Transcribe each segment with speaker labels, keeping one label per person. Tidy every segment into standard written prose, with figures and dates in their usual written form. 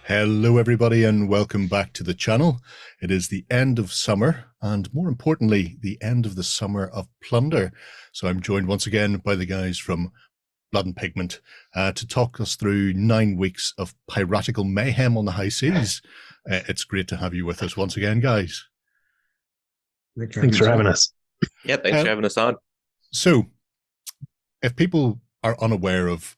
Speaker 1: Hello, everybody, and welcome back to the channel. It is the end of summer, and more importantly, the end of the Summer of Plunder. So I'm joined once again by the guys from Blood Pigment to talk us through 9 weeks of piratical mayhem on the high seas. It's great to have you with us once again, guys.
Speaker 2: Thanks for having us.
Speaker 3: Yeah, thanks for having us on.
Speaker 1: So, if people are unaware of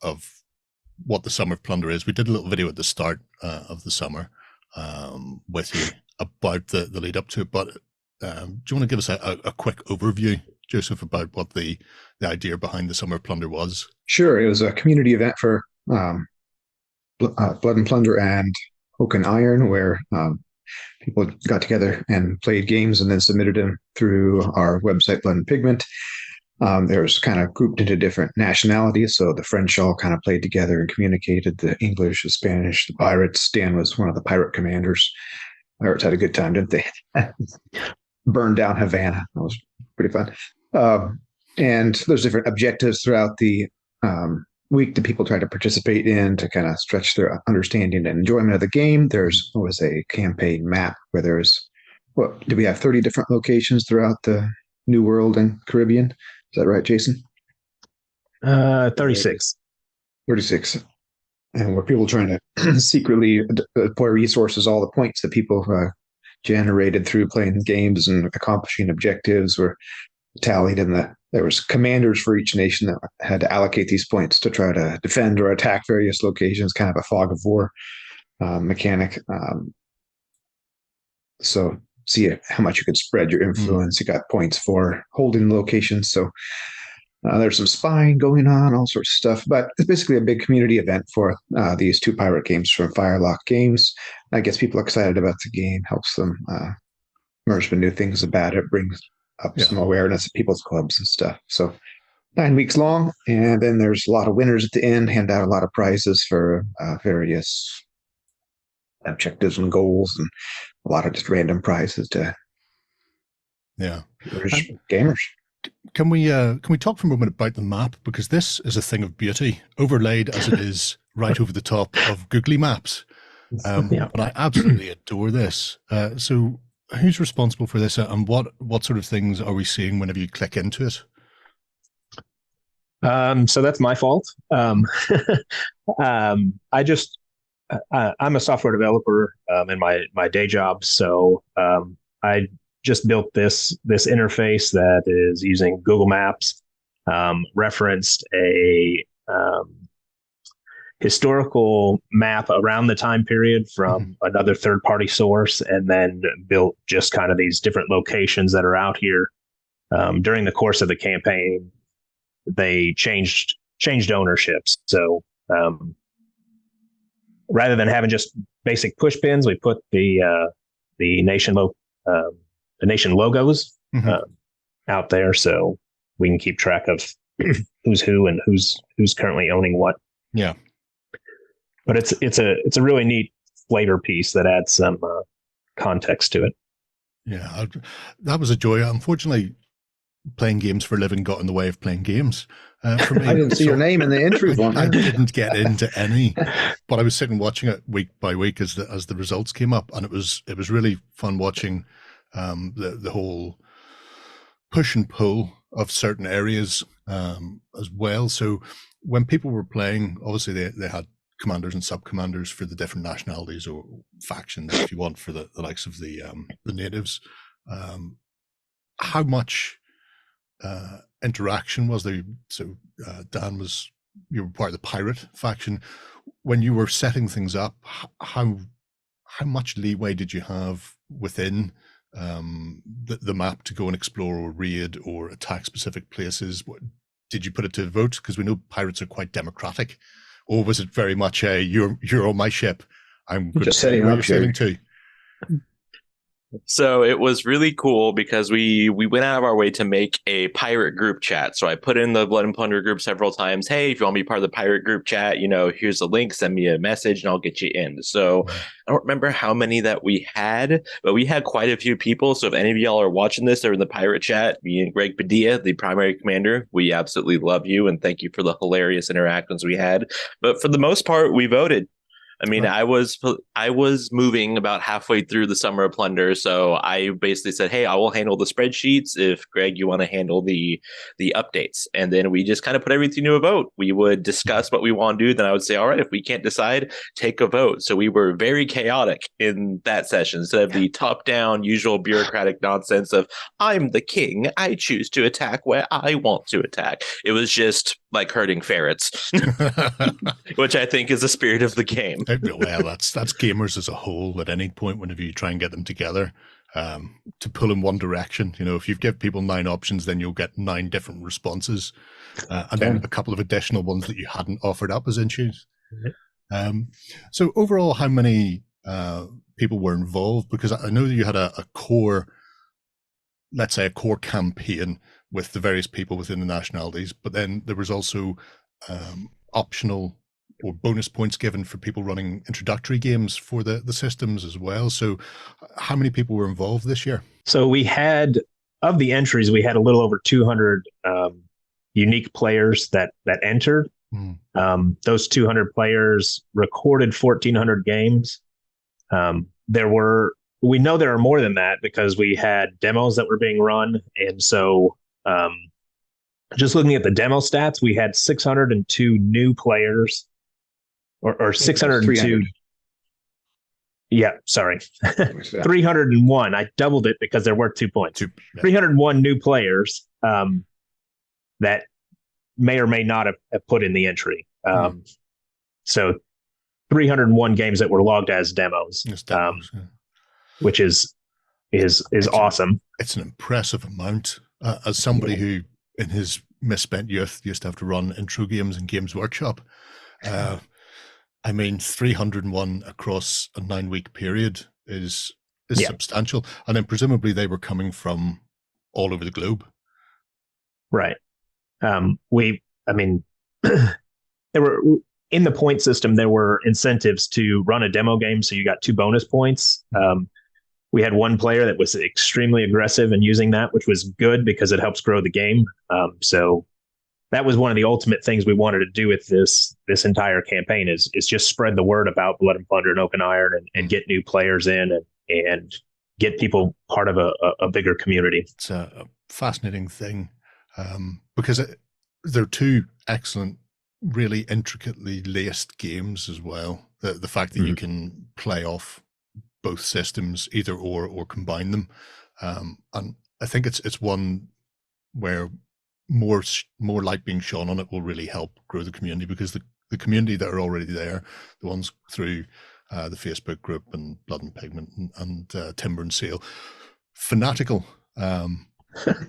Speaker 1: what the Summer of Plunder is, we did a little video at the start of the summer with you about the lead up to it, but do you want to give us a quick overview, Joseph, about what the idea behind the Summer of Plunder was?
Speaker 2: Sure. It was a community event for Blood and Plunder and Oak and Iron, where people got together and played games and then submitted them through our website, Blood and Pigment. There was kind of grouped into different nationalities. So the French all kind of played together and communicated, the English, the Spanish, the pirates. Dan was one of the pirate commanders. Pirates had a good time, didn't they? Burned down Havana. That was pretty fun. And there's different objectives throughout the week that people try to participate in to kind of stretch their understanding and enjoyment of the game. There's always a campaign map where there's, do we have 30 different locations throughout the New World and Caribbean? Is that right, Jason?
Speaker 3: 36.
Speaker 2: 36. And where people trying to secretly deploy resources, all the points that people generated through playing games and accomplishing objectives were tallied, and there was commanders for each nation that had to allocate these points to try to defend or attack various locations, kind of a fog of war mechanic. So see how much you could spread your influence. You got points for holding locations. So there's some spying going on, all sorts of stuff. But it's basically a big community event for these two pirate games from Firelock Games. That gets people excited about the game, helps them merge with new things about it, brings up some awareness at people's clubs and stuff. So 9 weeks long. And then there's a lot of winners at the end, hand out a lot of prizes for various objectives and goals, and a lot of just random prizes to gamers.
Speaker 1: Can we talk for a moment about the map, because this is a thing of beauty, overlaid as it is right over the top of googly maps. But I absolutely adore this. So who's responsible for this, and what sort of things are we seeing whenever you click into it?
Speaker 3: So that's my fault. I'm a software developer in my day job, so I just built this interface that is using Google Maps, referenced a historical map around the time period from another third-party source, and then built just kind of these different locations that are out here. During the course of the campaign, they changed ownerships, so rather than having just basic push pins, we put the nation logos out there, so we can keep track of who's who and who's currently owning what.
Speaker 1: Yeah,
Speaker 3: but it's a really neat flavor piece that adds some context to it.
Speaker 1: Yeah, that was a joy. Unfortunately, playing games for a living got in the way of playing games. For me,
Speaker 2: I didn't see your name in the entry one.
Speaker 1: I didn't get into any, but I was sitting watching it week by week as the results came up, and it was really fun watching the whole push and pull of certain areas as well. So when people were playing, obviously they had commanders and sub-commanders for the different nationalities or factions, if you want, for the likes of the natives. How much interaction was there? So Dan, you were part of the pirate faction. When you were setting things up, how much leeway did you have within the map to go and explore or raid or attack specific places? Did you put it to vote? Because we know pirates are quite democratic. Or was it very much a you're on my ship, I'm
Speaker 2: just setting up
Speaker 1: sailing to?
Speaker 4: So it was really cool because we went out of our way to make a pirate group chat. So I put in the Blood and Plunder group several times. Hey, if you want to be part of the pirate group chat, here's the link, send me a message and I'll get you in. So I don't remember how many that we had, but we had quite a few people. So if any of y'all are watching this or in the pirate chat, me and Greg Padilla, the primary commander, we absolutely love you and thank you for the hilarious interactions we had. But for the most part, we voted. I mean, I was moving about halfway through the Summer of Plunder, so I basically said, "Hey, I will handle the spreadsheets. If Greg, you want to handle the updates," and then we just kind of put everything to a vote. We would discuss what we want to do. Then I would say, "All right, if we can't decide, take a vote." So we were very chaotic in that session instead of the top-down, usual bureaucratic nonsense of "I'm the king. I choose to attack where I want to attack." It was just like herding ferrets, which I think is the spirit of the game.
Speaker 1: Well, that's gamers as a whole. At any point, whenever you try and get them together to pull in one direction, if you give people 9 options, then you'll get 9 different responses, and then a couple of additional ones that you hadn't offered up as issues. So overall, how many people were involved? Because I know that you had a core, let's say, a core campaign with the various people within the nationalities, but then there was also optional or bonus points given for people running introductory games for the systems as well. So how many people were involved this year?
Speaker 3: So we had, of the entries, we had a little over 200 unique players that entered. Those 200 players recorded 1,400 games. We know there are more than that because we had demos that were being run. And so just looking at the demo stats, we had 602 new players or 602. Yeah, sorry. 301. I doubled it because there were 2 points. 301 new players that may or may not have put in the entry. So 301 games that were logged as demos, which is awesome.
Speaker 1: It's an impressive amount. As somebody who, in his misspent youth, used to have to run intro games and Games Workshop, I mean, 301 across a 9-week period is substantial. And then presumably they were coming from all over the globe.
Speaker 3: Right. There were, in the point system, there were incentives to run a demo game. So you got 2 bonus points. We had one player that was extremely aggressive in using that, which was good because it helps grow the game. So that was one of the ultimate things we wanted to do with this entire campaign is just spread the word about Blood and Plunder and Oaken Iron and get new players in and get people part of a bigger community.
Speaker 1: It's a fascinating thing because they're 2 excellent, really intricately laced games as well. The fact that you can play off both systems, either or combine them, and I think it's one where more light being shone on it will really help grow the community, because the community that are already there, the ones through the Facebook group and Blood and Pigment and Timber and Seal, fanatical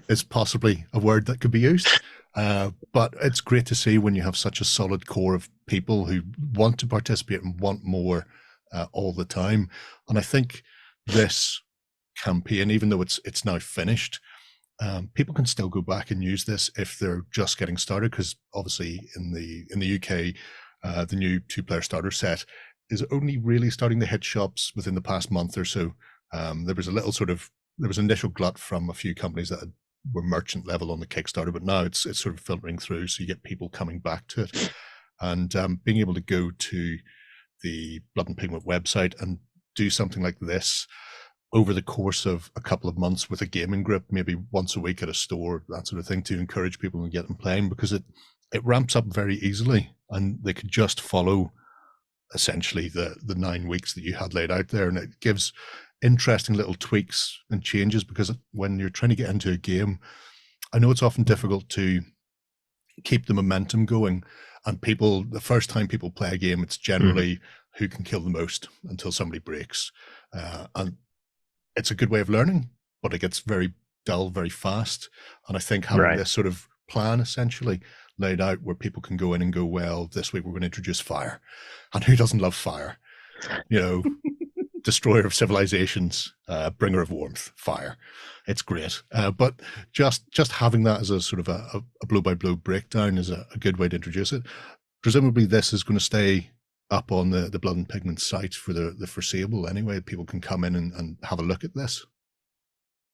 Speaker 1: is possibly a word that could be used. But it's great to see when you have such a solid core of people who want to participate and want more all the time. And I think this campaign, even though it's now finished, people can still go back and use this if they're just getting started, because obviously in the UK, the new 2-player starter set is only really starting to hit shops within the past month or so. There was initial glut from a few companies that were merchant level on the Kickstarter, but now it's sort of filtering through, so you get people coming back to it. And being able to go to the Blood and Pigment website and do something like this over the course of a couple of months with a gaming group, maybe once a week at a store, that sort of thing, to encourage people and get them playing, because it ramps up very easily and they could just follow essentially the 9 weeks that you had laid out there. And it gives interesting little tweaks and changes, because when you're trying to get into a game, I know it's often difficult to keep the momentum going. And the first time people play a game, it's generally who can kill the most until somebody breaks. And it's a good way of learning, but it gets very dull very fast. And I think having this sort of plan essentially laid out where people can go in and go, well, this week we're going to introduce fire. And who doesn't love fire? Destroyer of civilizations, bringer of warmth, fire. It's great. But just having that as a sort of a blow-by-blow breakdown is a good way to introduce it. Presumably this is going to stay up on the Blood and Pigment site for the foreseeable anyway. People can come in and have a look at this.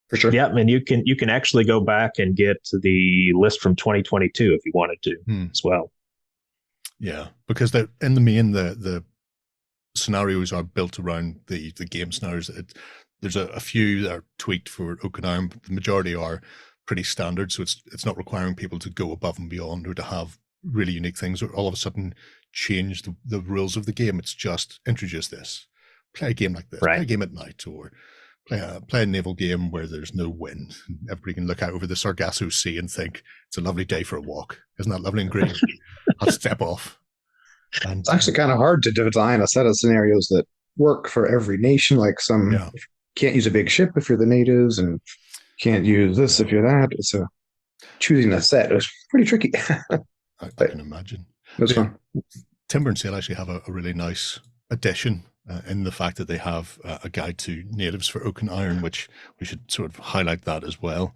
Speaker 2: For sure.
Speaker 3: Yeah, and you can actually go back and get the list from 2022 if you wanted to as well.
Speaker 1: Yeah, because in the main, the scenarios are built around the game scenarios. There's a few that are tweaked for Oak and Iron, but the majority are pretty standard. So it's not requiring people to go above and beyond or to have really unique things or all of a sudden change the rules of the game. It's just introduce this, play a game like this, play a game at night, or play a naval game where there's no wind. Everybody can look out over the Sargasso Sea and think it's a lovely day for a walk. Isn't that lovely and green? I'll step off. And
Speaker 2: it's actually kind of hard to design a set of scenarios that work for every nation. Like can't use a big ship if you're the natives, and can't use this if you're that. So choosing a set is pretty tricky.
Speaker 1: I can imagine.
Speaker 2: That's fun.
Speaker 1: Timber and Sail actually have a really nice addition in the fact that they have a guide to natives for Oak and Iron, which we should sort of highlight that as well.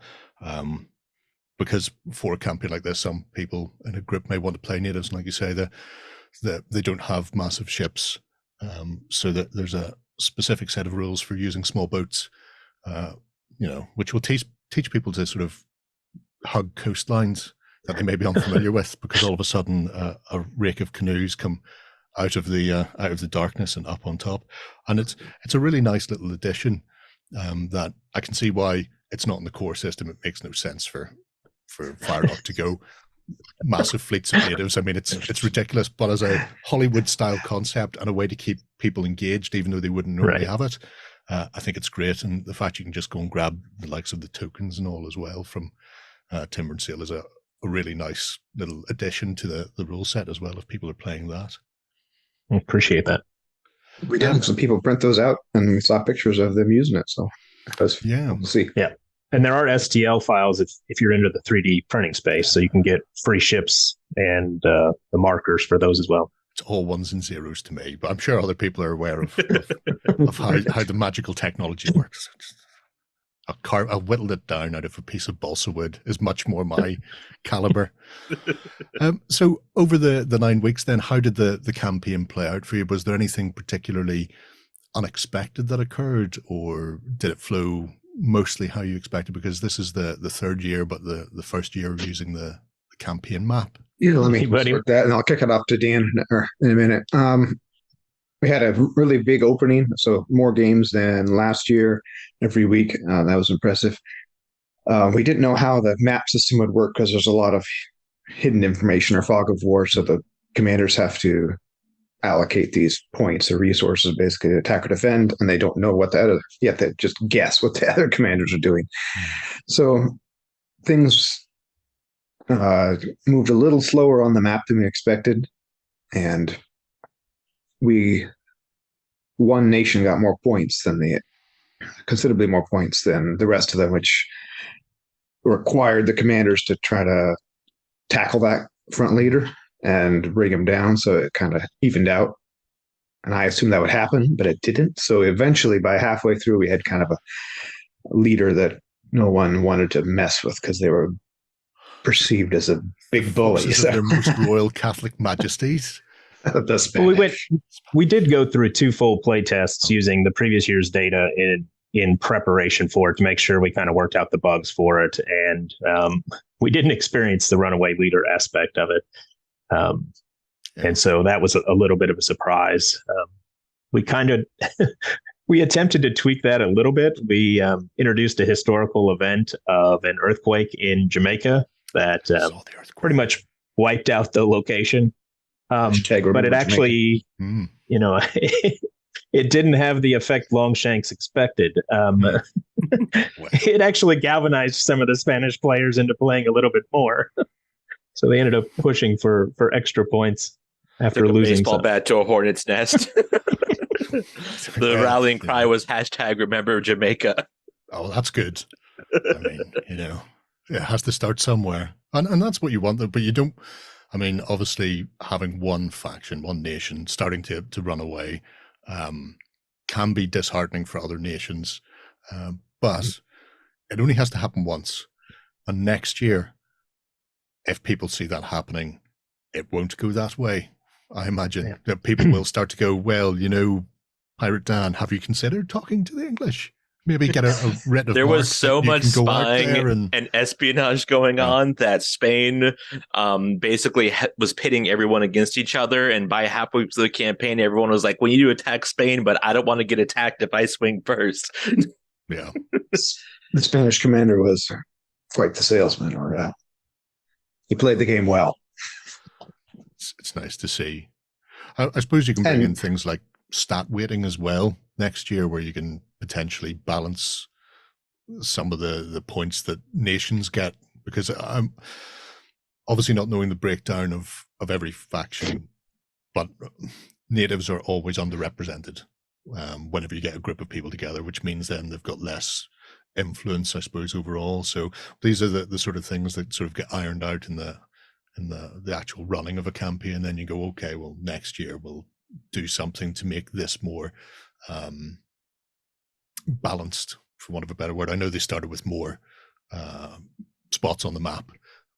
Speaker 1: Because for a campaign like this, some people in a group may want to play natives, and like you say, they don't have massive ships, so that there's a specific set of rules for using small boats, which will teach people to sort of hug coastlines that they may be unfamiliar with, because all of a sudden a rake of canoes come out of the darkness and up on top, and it's a really nice little addition that I can see why it's not in the core system. It makes no sense for Firelock to go massive fleets of natives. I mean, it's ridiculous, but as a Hollywood style concept and a way to keep people engaged, even though they wouldn't normally have it, I think it's great. And the fact you can just go and grab the likes of the tokens and all as well from Timber and Sail is a really nice little addition to the rule set as well, if people are playing that.
Speaker 3: I appreciate that.
Speaker 2: We did have some people print those out, and we saw pictures of them using it. So we'll see.
Speaker 3: Yeah. And there are STL files if you're into the 3D printing space, so you can get free ships and the markers for those as well.
Speaker 1: It's all ones and zeros to me, but I'm sure other people are aware of how the magical technology works. I whittled it down out of a piece of balsa wood, is much more my caliber. So over the 9 weeks then, how did the campaign play out for you? Was there anything particularly unexpected that occurred, or did it flow mostly how you expected? Because this is the third year, but the first year of using the campaign map.
Speaker 2: Yeah, let me start that, and I'll kick it off to Dan in a minute. We had a really big opening, so more games than last year every week. That was impressive. We didn't know how the map system would work because there's a lot of hidden information or fog of war, so the commanders have to allocate these points or resources basically to attack or defend, and they don't know what you have to just guess what the other commanders are doing. So things moved a little slower on the map than we expected, and one nation got more points considerably more points than the rest of them, which required the commanders to try to tackle that front leader and bring him down, so it kind of evened out. And I assumed that would happen, but it didn't. So eventually, by halfway through, we had kind of a leader that no one wanted to mess with because they were perceived as a big bully. So.
Speaker 1: Their most royal Catholic majesties.
Speaker 3: We did go through 2 full play tests using the previous year's data in preparation for it to make sure we kind of worked out the bugs for it. And we didn't experience the runaway leader aspect of it. And so that was a little bit of a surprise. We attempted to tweak that a little bit. We introduced a historical event of an earthquake in Jamaica that pretty much wiped out the location. But it actually, it didn't have the effect Longshanks expected. It actually galvanized some of the Spanish players into playing a little bit more. So they ended up pushing for extra points after losing.
Speaker 4: Baseball bat to a hornet's nest. The rallying cry was #remember Jamaica.
Speaker 1: Oh, that's good. I mean, it has to start somewhere. And that's what you want, but you don't. I mean, obviously, having one faction, one nation starting to run away can be disheartening for other nations. But it only has to happen once. And next year, if people see that happening, it won't go that way. I imagine that people will start to go, well, Pirate Dan, have you considered talking to the English? Maybe get a writ of
Speaker 4: there was
Speaker 1: marque
Speaker 4: so
Speaker 1: that you
Speaker 4: much
Speaker 1: can go out
Speaker 4: spying
Speaker 1: there
Speaker 4: and espionage going
Speaker 1: Yeah.
Speaker 4: on that Spain basically was pitting everyone against each other. And by halfway through the campaign, everyone was like, "We need to attack Spain, but I don't want to get attacked if I swing first."
Speaker 1: Yeah.
Speaker 2: The Spanish commander was quite the salesman, or he played the game well.
Speaker 1: It's nice to see. I suppose you can bring in things like stat weighting as well next year, where you can potentially balance some of the points that nations get, because I'm obviously not knowing the breakdown of every faction, but natives are always underrepresented whenever you get a group of people together, which means then they've got less influence, I suppose, overall. So these are the sort of things that sort of get ironed out in the actual running of a campaign. Then you go, okay, well, next year we'll do something to make this more balanced, for want of a better word. I know they started with more spots on the map,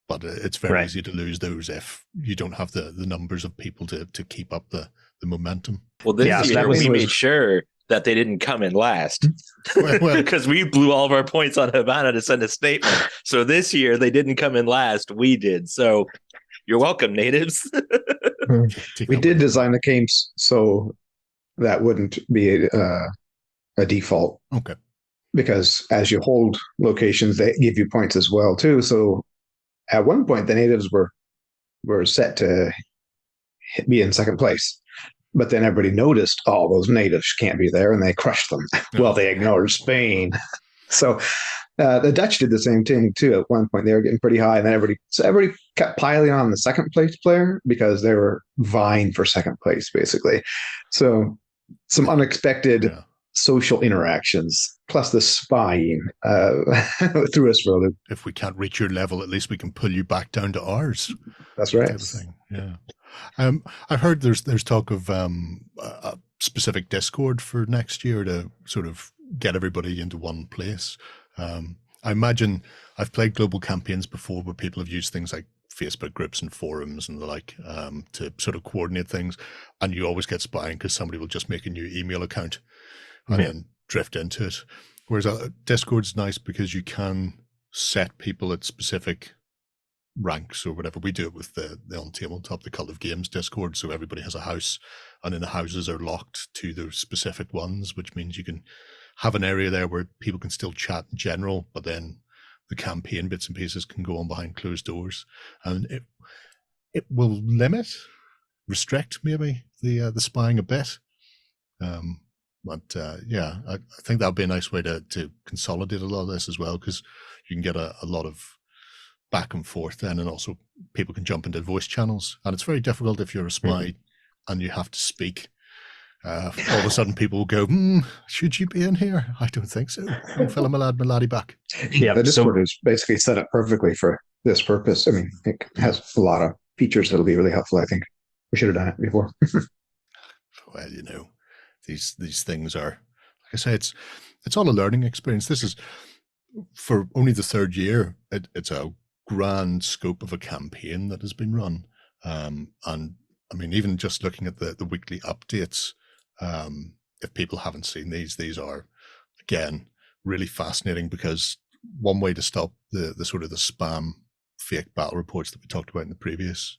Speaker 1: but it's very easy to lose those if you don't have the numbers of people to keep up the momentum.
Speaker 4: Well, this year we made sure that they didn't come in last because we blew all of our points on Havana to send a statement. So this year they didn't come in last. We did. So you're welcome, natives.
Speaker 2: We did design the games so that wouldn't be a default.
Speaker 1: Okay.
Speaker 2: Because as you hold locations, they give you points as well too. So at one point, the natives were set to be in second place, but then everybody noticed, oh, those natives can't be there, and they crushed them. Well, they ignored Spain. So the Dutch did the same thing too. At one point, they were getting pretty high, and then everybody kept piling on the second place player because they were vying for second place, basically. So some unexpected social interactions, plus the spying threw us for a loop.
Speaker 1: If we can't reach your level, at least we can pull you back down to ours.
Speaker 2: That's right.
Speaker 1: Type of thing. Yeah. I've heard there's talk of a specific Discord for next year to sort of get everybody into one place. I imagine I've played global campaigns before where people have used things like Facebook groups and forums and the like to sort of coordinate things, and you always get spying because somebody will just make a new email account and then drift into it. Whereas Discord's nice because you can set people at specific ranks or whatever. We do it with the OnTableTop, the Cult of Games Discord, so everybody has a house, and then the houses are locked to those specific ones, which means you can have an area there where people can still chat in general, but then the campaign bits and pieces can go on behind closed doors, and it will restrict maybe the spying a bit. But I think that would be a nice way to consolidate a lot of this as well, because you can get a lot of back and forth then, and also people can jump into voice channels, and it's very difficult if you're a spy and you have to speak. All of a sudden people will go, should you be in here? I don't think so. Fill my laddie back.
Speaker 2: Yeah, the Discord is basically set up perfectly for this purpose. I mean, it has a lot of features that'll be really helpful. I think we should have done it before.
Speaker 1: Well, you know, these things are, like I say, it's all a learning experience. This is for only the third year. It's a grand scope of a campaign that has been run, and I mean, even just looking at the weekly updates, if people haven't seen these are again really fascinating, because one way to stop the sort of the spam fake battle reports that we talked about in the previous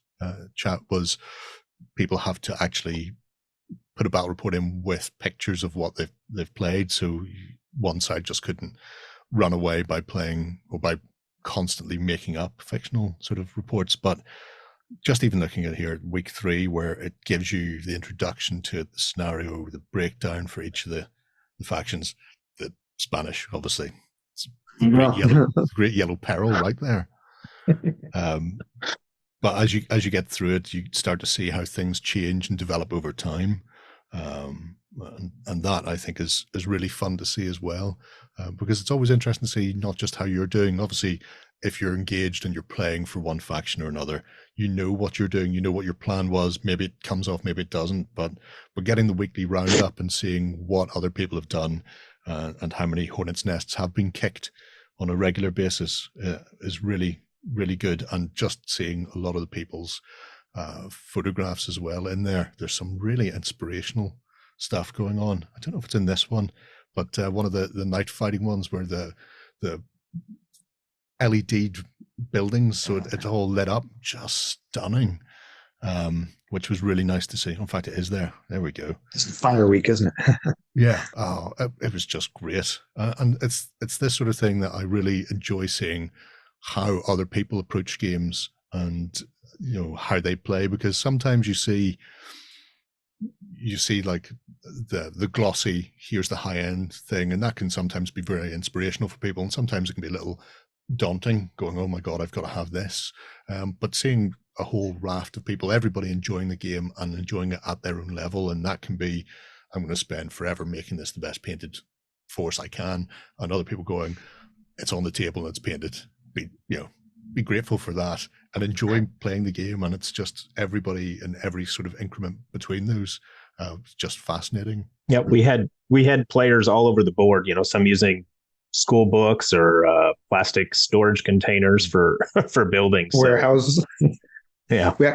Speaker 1: chat was people have to actually put a battle report in with pictures of what they've played, so one side just couldn't run away by playing or by constantly making up fictional sort of reports. But just even looking at here at week 3, where it gives you the introduction to the scenario, the breakdown for each of the factions, the Spanish, obviously, it's great yellow peril right there. But as you get through it, you start to see how things change and develop over time. And that, I think, is really fun to see as well, because it's always interesting to see not just how you're doing. Obviously, if you're engaged and you're playing for one faction or another, you know what you're doing, you know what your plan was. Maybe it comes off, maybe it doesn't, but getting the weekly roundup and seeing what other people have done and how many hornets' nests have been kicked on a regular basis is really, really good. And just seeing a lot of the people's photographs as well in there. There's some really inspirational stuff going on. I don't know if it's in this one, but one of the night fighting ones where the LED buildings, so it's all lit up, just stunning, which was really nice to see. In fact, it is there. There we go.
Speaker 2: It's Fire Week, isn't it?
Speaker 1: Yeah. Oh, it was just great. And it's this sort of thing that I really enjoy seeing, how other people approach games and, you know, how they play, because sometimes you see like the glossy, here's the high end thing, and that can sometimes be very inspirational for people, and sometimes it can be a little daunting, going, oh my god, I've got to have this. But seeing a whole raft of people, everybody enjoying the game and enjoying it at their own level, and that can be, I'm going to spend forever making this the best painted force I can, and other people going, it's on the table and it's painted. Be grateful for that and enjoy playing the game, and it's just everybody in every sort of increment between those. Just fascinating.
Speaker 3: Yeah, we had players all over the board. You know, some using school books or plastic storage containers for buildings,
Speaker 2: warehouses.
Speaker 3: Yeah,
Speaker 2: we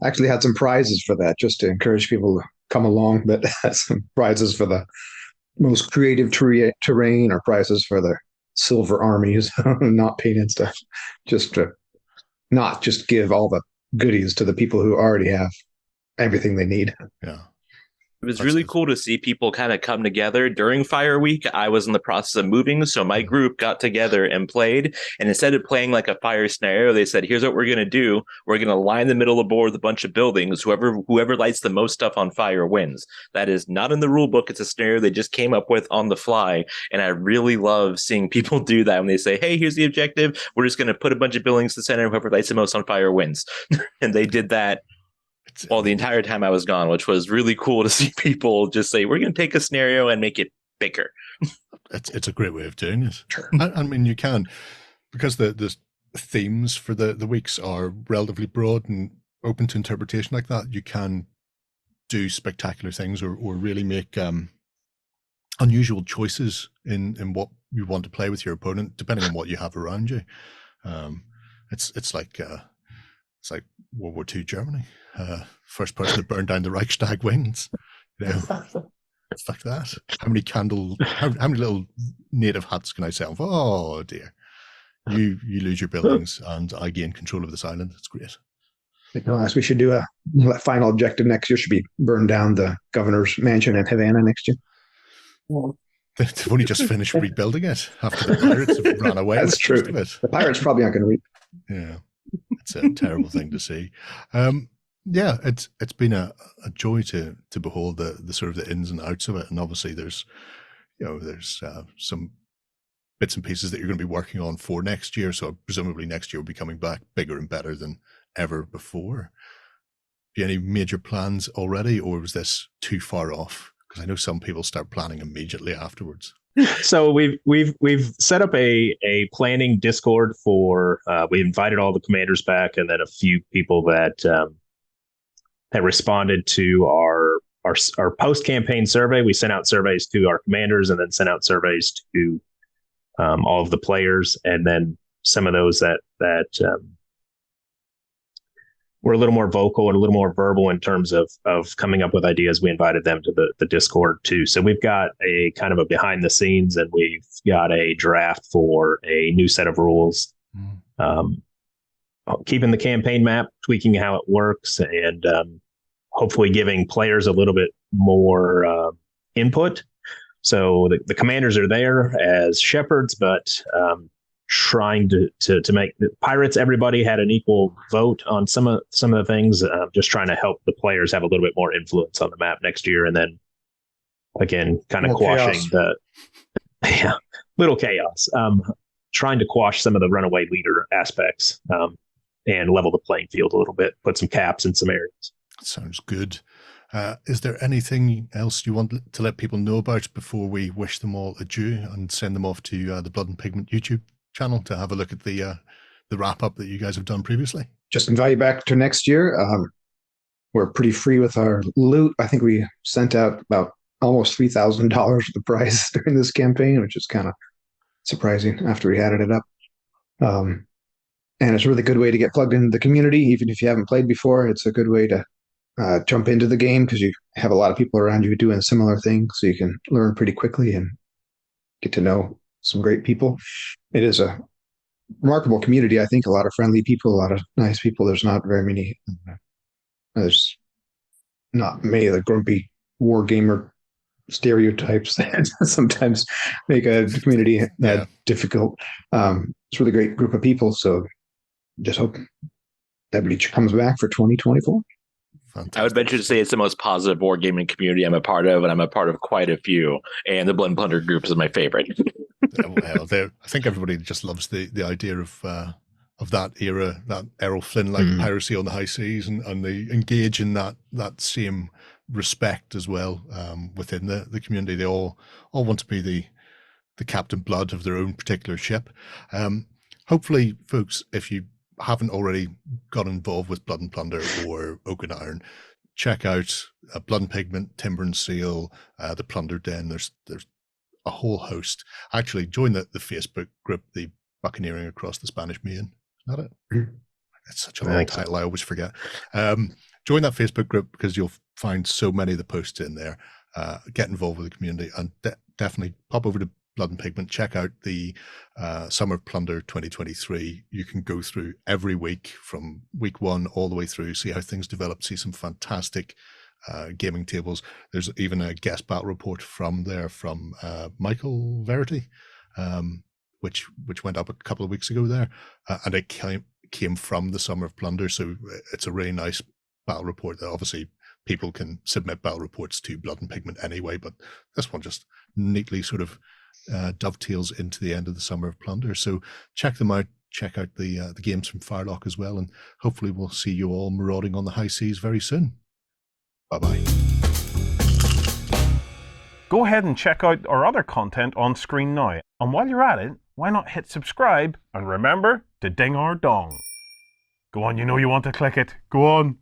Speaker 2: actually had some prizes for that, just to encourage people to come along. But some prizes for the most creative terrain, or prizes for the silver armies, not painted stuff, just to not just give all the goodies to the people who already have everything they need.
Speaker 1: Yeah.
Speaker 4: It was really cool to see people kind of come together during Fire Week. I was in the process of moving, so my group got together and played. And instead of playing like a fire scenario, they said, here's what we're going to do. We're going to line the middle of the board with a bunch of buildings. Whoever lights the most stuff on fire wins. That is not in the rule book. It's a scenario they just came up with on the fly. And I really love seeing people do that when they say, hey, here's the objective. We're just going to put a bunch of buildings in the center. Whoever lights the most on fire wins. And they did that the entire time I was gone, which was really cool to see people just say, we're going to take a scenario and make it bigger.
Speaker 1: It's a great way of doing it. Sure. I mean, you can, because the themes for the weeks are relatively broad and open to interpretation like that, you can do spectacular things or really make unusual choices in what you want to play with your opponent, depending on what you have around you. It's like World War II Germany. First person to burn down the Reichstag wins. You know, it's like that. How many little native huts can I sell? Oh dear. You lose your buildings and I gain control of this island. It's great.
Speaker 2: We should do a final objective next year should be burn down the governor's mansion in Havana next year.
Speaker 1: They've only just finished rebuilding it after the pirates have run away.
Speaker 2: That's true. The pirates probably aren't going to
Speaker 1: Yeah. It's a terrible thing to see. Yeah, it's been a joy to behold the sort of the ins and outs of it, and obviously there's some bits and pieces that you're going to be working on for next year. So presumably next year will be coming back bigger and better than ever before. Do you have any major plans already, or was this too far off? Because I know some people start planning immediately afterwards.
Speaker 3: So we've set up a planning Discord for we invited all the commanders back, and then a few people that responded to our post campaign survey. We sent out surveys to our commanders, and then sent out surveys to all of the players, and then some of those that were a little more vocal and a little more verbal in terms of coming up with ideas. We invited them to the Discord too. So we've got a kind of a behind the scenes, and we've got a draft for a new set of rules, keeping the campaign map, tweaking how it works, and hopefully giving players a little bit more input. So the commanders are there as shepherds, but trying to make the pirates, everybody had an equal vote on some of the things, just trying to help the players have a little bit more influence on the map next year. And then again, kind of quashing little chaos, trying to quash some of the runaway leader aspects, and level the playing field a little bit, put some caps in some areas.
Speaker 1: Sounds good. Is there anything else you want to let people know about before we wish them all adieu and send them off to the Blood and Pigment YouTube channel to have a look at the wrap up that you guys have done previously?
Speaker 2: Just invite you back to next year. We're pretty free with our loot. I think we sent out about almost $3,000 of the prize during this campaign, which is kind of surprising after we added it up. And it's a really good way to get plugged into the community. Even if you haven't played before, it's a good way to jump into the game, because you have a lot of people around you doing similar things, so you can learn pretty quickly and get to know some great people. It is a remarkable community. I think a lot of friendly people, a lot of nice people. There's not very many. There's not many of the grumpy war gamer stereotypes that sometimes make a community difficult. It's a really great group of people. So just hope everybody comes back for 2024.
Speaker 4: Fantastic. I would venture to say it's the most positive wargaming community I'm a part of, and I'm a part of quite a few. And the Blood Plunder group is my favorite.
Speaker 1: Well, I think everybody just loves the idea of that era, that Errol Flynn like piracy on the high seas, and they engage in that same respect as well within the community. They all want to be the Captain Blood of their own particular ship. Hopefully, folks, if you haven't already got involved with Blood and Plunder or Oak and Iron, check out Blood Pigment, Timber and Seal, the Plunder Den. There's a whole host. Actually, join the Facebook group, the Buccaneering Across the Spanish Main. Isn't that it? It's such a long title, I always forget. Join that Facebook group because you'll find so many of the posts in there. Get involved with the community, and definitely pop over to Blood and Pigment. Check out the Summer of Plunder 2023. You can go through every week from week 1 all the way through, see how things develop, see some fantastic gaming tables. There's even a guest battle report from Michael Verity, which went up a couple of weeks ago there, and it came from the Summer of Plunder. So it's a really nice battle report that obviously people can submit battle reports to Blood and Pigment anyway, but this one just neatly sort of dovetails into the end of the Summer of Plunder. So check them out. Check out the games from Firelock as well, and hopefully we'll see you all marauding on the high seas very soon. Bye-bye.
Speaker 5: Go ahead and check out our other content on screen now. And while you're at it, why not hit subscribe and remember to ding our dong. Go on, you know you want to click it. Go on.